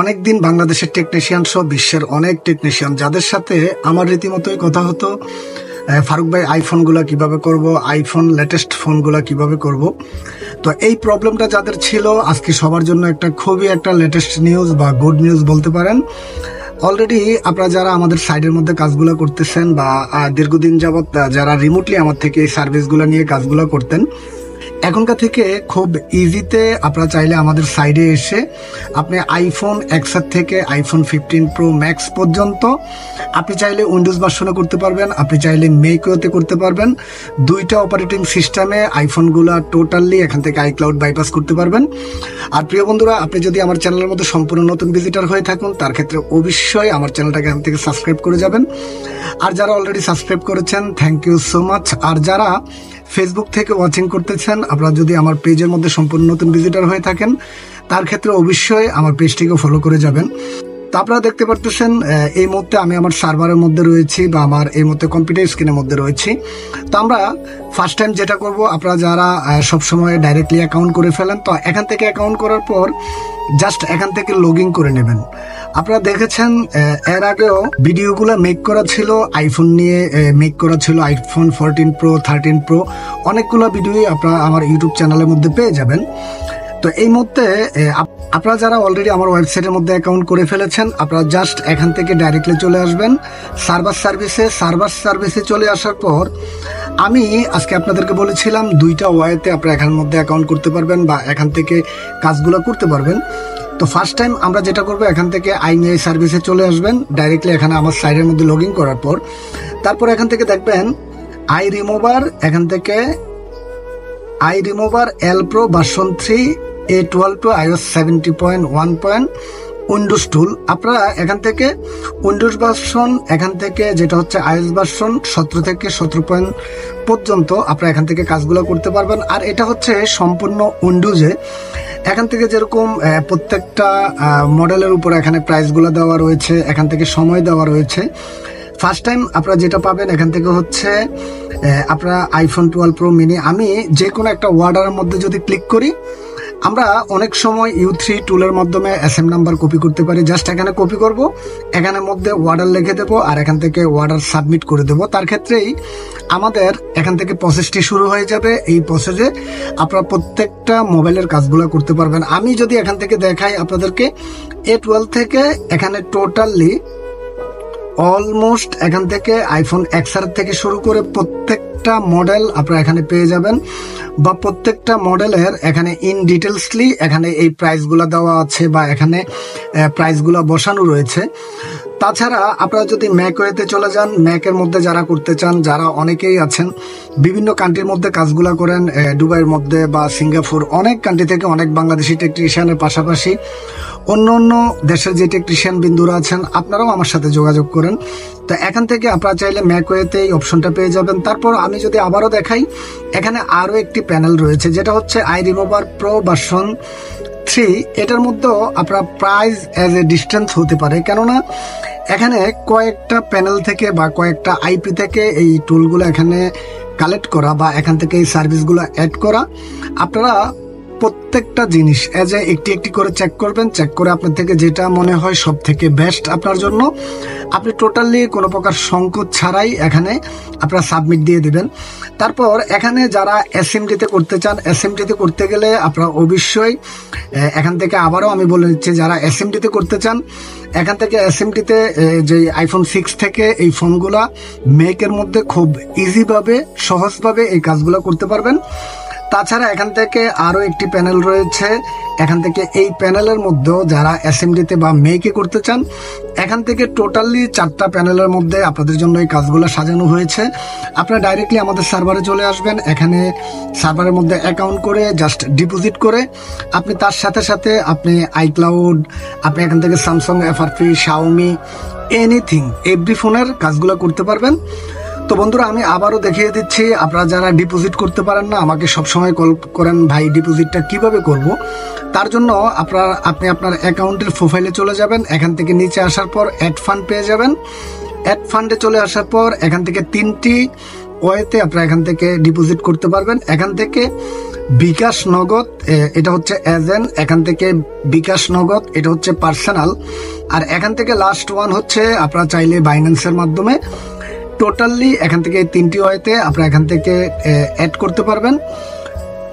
অনেকদিন বাংলাদেশের টেকনিশিয়ান সহ বিশ্বের অনেক টেকনিশিয়ান যাদের সাথে আমার রীতিমতোই কথা হতো, ফারুক ভাই আইফোনগুলো কিভাবে করব, আইফোন লেটেস্ট ফোনগুলো কিভাবে করব। তো এই প্রবলেমটা যাদের ছিল, আজকে সবার জন্য খুবই একটা লেটেস্ট নিউজ বা গুড নিউজ বলতে পারেন। অলরেডি আপনারা যারা আমাদের সাইডের মধ্যে কাজগুলো করতেছেন বা দীর্ঘদিন যাবৎ যারা রিমোটলি আমার থেকে এই সার্ভিসগুলো নিয়ে কাজগুলো করতেন, এখনকার থেকে খুব ইজিতে আপনারা চাইলে আমাদের সাইডে এসে আপনি আইফোন এক্সআর থেকে আইফোন 15 প্রো ম্যাক্স পর্যন্ত আপনি চাইলে উইন্ডোজ ভার্সনে করতে পারবেন, আপনি চাইলে মেকওতে করতে পারবেন। দুইটা অপারেটিং সিস্টেমে আইফোনগুলো টোটালি এখান থেকে আইক্লাউড বাইপাস করতে পারবেন। আর প্রিয় বন্ধুরা, আপনি যদি আমার চ্যানেলের মধ্যে সম্পূর্ণ নতুন ভিজিটার হয়ে থাকুন, তার ক্ষেত্রে অবশ্যই আমার চ্যানেলটাকে এখান থেকে সাবস্ক্রাইব করে যাবেন। আর যারা অলরেডি সাবস্ক্রাইব করেছেন, থ্যাংক ইউ সো মাচ। আর যারা ফেসবুক থেকে ওয়াচিং করতেছেন, আপনারা যদি আমার পেজের মধ্যে সম্পূর্ণ নতুন ভিজিটার হয়ে থাকেন, তার ক্ষেত্রে অবশ্যই আমার পেজটিকে ফলো করে যাবেন। তো আপনারা দেখতে পারতেছেন এই মুহূর্তে আমি আমার সার্ভারের মধ্যে রয়েছি বা আমার এই মুহূর্তে কম্পিউটার স্ক্রিনের মধ্যে রয়েছি। তো আমরা ফার্স্ট টাইম যেটা করব, আপনারা যারা সবসময় ডাইরেক্টলি অ্যাকাউন্ট করে ফেলেন, তো এখান থেকে অ্যাকাউন্ট করার পর জাস্ট এখান থেকে লগ ইন করে নেবেন। আপনারা দেখেছেন এর আগেও ভিডিওগুলো মেক করা ছিল, আইফোন নিয়ে মেক করা ছিল, আইফোন 14 প্রো 13 প্রো অনেকগুলো ভিডিওই আপনারা আমার ইউটিউব চ্যানেলের মধ্যে পেয়ে যাবেন। তো এই মুহূর্তে আপনারা যারা অলরেডি আমার ওয়েবসাইটের মধ্যে অ্যাকাউন্ট করে ফেলেছেন, আপনারা জাস্ট এখান থেকে ডাইরেক্টলি চলে আসবেন সার্ভার সার্ভিসে চলে আসার পর আমি আজকে আপনাদেরকে বলেছিলাম দুইটা ওয়েতে আপনারা এখানের মধ্যে অ্যাকাউন্ট করতে পারবেন বা এখান থেকে কাজগুলো করতে পারবেন। তো ফার্স্ট টাইম আমরা যেটা করবো, এখান থেকে আইমিআই সার্ভিসে চলে আসবেন ডাইরেক্টলি এখানে আমার সাইডের মধ্যে লগ ইন করার পর। তারপর এখান থেকে দেখবেন আই রিমুভার, এখান থেকে iRemover L pro version 3 A12 to iOS 70.1 Windows tool. আপনারা এখান থেকে উইন্ডোজ ভার্সন, এখান থেকে যেটা হচ্ছে iOS ভার্সন 17 থেকে 17 পর্যন্ত আপনারা এখান থেকে কাজগুলো করতে পারবেন। আর এটা হচ্ছে সম্পূর্ণ উইন্ডোজে। এখান থেকে যেরকম প্রত্যেকটা মডেলের উপর এখানে প্রাইসগুলো দেওয়া রয়েছে, এখান থেকে সময় দেওয়া রয়েছে। ফার্স্ট টাইম আপনারা যেটা পাবেন এখান থেকে হচ্ছে আপনারা আইফোন 12 প্রো মিনি। আমি যে কোনো একটা ওয়ার্ডারের মধ্যে যদি ক্লিক করি, আমরা অনেক সময় U3 টুলের মাধ্যমে SM নাম্বার কপি করতে পারি। জাস্ট এখানে কপি করব, এখানের মধ্যে ওয়ার্ডার লিখে দেব আর এখান থেকে ওয়ার্ডার সাবমিট করে দেব। তার ক্ষেত্রেই আমাদের এখান থেকে প্রসেসটি শুরু হয়ে যাবে। এই প্রসেসে আপনারা প্রত্যেকটা মোবাইলের কাজগুলো করতে পারবেন। আমি যদি এখান থেকে দেখাই আপনাদেরকে, A12 থেকে এখানে টোটালি অলমোস্ট এখান থেকে আইফোন XR থেকে শুরু করে প্রত্যেকটা মডেল আপনারা এখানে পেয়ে যাবেন বা প্রত্যেকটা মডেলের এখানে ইন ডিটেলসলি এখানে এই প্রাইসগুলো দেওয়া আছে বা এখানে প্রাইসগুলো বসানো রয়েছে। তাছাড়া আপনারা যদি ম্যাকওয়েতে চলে যান, ম্যাকের মধ্যে যারা করতে চান, যারা অনেকেই আছেন বিভিন্ন কান্ট্রির মধ্যে কাজগুলো করেন, দুবাইয়ের মধ্যে বা সিঙ্গাপুর, অনেক কান্ট্রি থেকে অনেক বাংলাদেশি টেকনিশিয়ানের পাশাপাশি অন্য অন্য দেশের যে টেকনিশিয়ান বিন্দুরা আছেন, আপনারাও আমার সাথে যোগাযোগ করেন। তো এখান থেকে আপনারা চাইলে ম্যাকওয়েতে এই অপশনটা পেয়ে যাবেন। তারপর আমি যদি আবারও দেখাই, এখানে আরও একটি প্যানেল রয়েছে যেটা হচ্ছে আই রিমুভার প্রো ভার্সন 3। এটার মধ্যেও আপনার প্রাইস অ্যাজ এ ডিস্টেন্স হতে পারে, কেননা এখানে কয়েকটা প্যানেল থেকে বা কয়েকটা আইপি থেকে এই টুলগুলো এখানে কালেক্ট করা বা এখান থেকে এই সার্ভিসগুলো অ্যাড করা। আপনারা প্রত্যেকটা জিনিস এজ এ একটি একটি করে চেক করবেন, চেক করে আপনার থেকে যেটা মনে হয় সব থেকে বেস্ট আপনার জন্য, আপনি টোটালি কোনো প্রকার সংকোচ ছাড়াই এখানে আপনারা সাবমিট দিয়ে দিবেন। তারপর এখানে যারা এসএমডিতে করতে চান, এসএমডিতে করতে গেলে আপনারা অবশ্যই এখান থেকে আবারও আমি বলে দিচ্ছি, যারা এসএমডিতে করতে চান এখান থেকে এসএমডিতে যে আইফোন 6 থেকে এই ফোনগুলা মেকের মধ্যে খুব ইজিভাবে সহজভাবে এই কাজগুলো করতে পারবেন। তাছাড়া এখান থেকে আরও একটি প্যানেল রয়েছে, এখান থেকে এই প্যানেলের মধ্যেও যারা এসএমডিতে বা মেকে করতে চান, এখান থেকে টোটালি 4টা প্যানেলের মধ্যে আপনাদের জন্য এই কাজগুলো সাজানো হয়েছে। আপনারা ডাইরেক্টলি আমাদের সার্ভারে চলে আসবেন, এখানে সার্ভারের মধ্যে অ্যাকাউন্ট করে জাস্ট ডিপোজিট করে আপনি তার সাথে সাথে আপনি আইক্লাউড, আপনি এখান থেকে Samsung, FRP, Xiaomi, anything every ফোনের কাজগুলো করতে পারবেন। তো বন্ধুরা, আমি আবারও দেখিয়ে দিচ্ছি, আপনারা যারা ডিপোজিট করতে পারেন না, আমাকে সবসময় কল করেন ভাই ডিপোজিটটা কিভাবে করব। তার জন্য আপনি আপনার অ্যাকাউন্টের প্রোফাইলে চলে যাবেন, এখান থেকে নিচে আসার পর অ্যাড ফান্ড পেয়ে যাবেন। অ্যাড ফান্ডে চলে আসার পর এখান থেকে 3টি ওয়েতে আপনারা এখান থেকে ডিপোজিট করতে পারবেন। এখান থেকে বিকাশ নগদ এটা হচ্ছে এজেন্ট, এখান থেকে বিকাশ নগদ এটা হচ্ছে পার্সোনাল, আর এখান থেকে লাস্ট ওয়ান হচ্ছে আপনারা চাইলে বাইন্যান্সের মাধ্যমে টোটালি এখান থেকে এই 3টি ওয়েতে আপনারা এখান থেকে অ্যাড করতে পারবেন।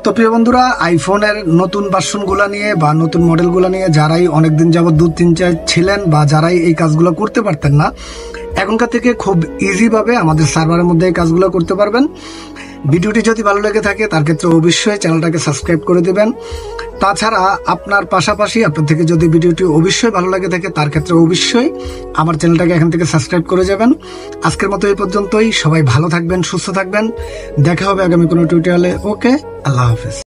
তো প্রিয় বন্ধুরা, আইফোনের নতুন ভার্সনগুলো নিয়ে বা নতুন মডেলগুলো নিয়ে যারাই অনেকদিন যাবত 2-3 ছিলেন বা যারাই এই কাজগুলো করতে পারতেন না, এখনকার থেকে খুব ইজিভাবে আমাদের সার্ভারের মধ্যে এই কাজগুলো করতে পারবেন। ভিডিওটি যদি ভালো লেগে থাকে তার ক্ষেত্রে অবশ্যই চ্যানেলটাকে সাবস্ক্রাইব করে দেবেন। তাছাড়া আপনার পাশাপাশি আপনার থেকে যদি ভিডিওটি অবশ্যই ভালো লাগে থাকে তার ক্ষেত্রে অবশ্যই আমার চ্যানেলটাকে এখান থেকে সাবস্ক্রাইব করে যাবেন। আজকের মতো এই পর্যন্তই। সবাই ভালো থাকবেন, সুস্থ থাকবেন। দেখা হবে আগামী কোনো টিউটোরিয়ালে। ওকে, আল্লাহ হাফেজ।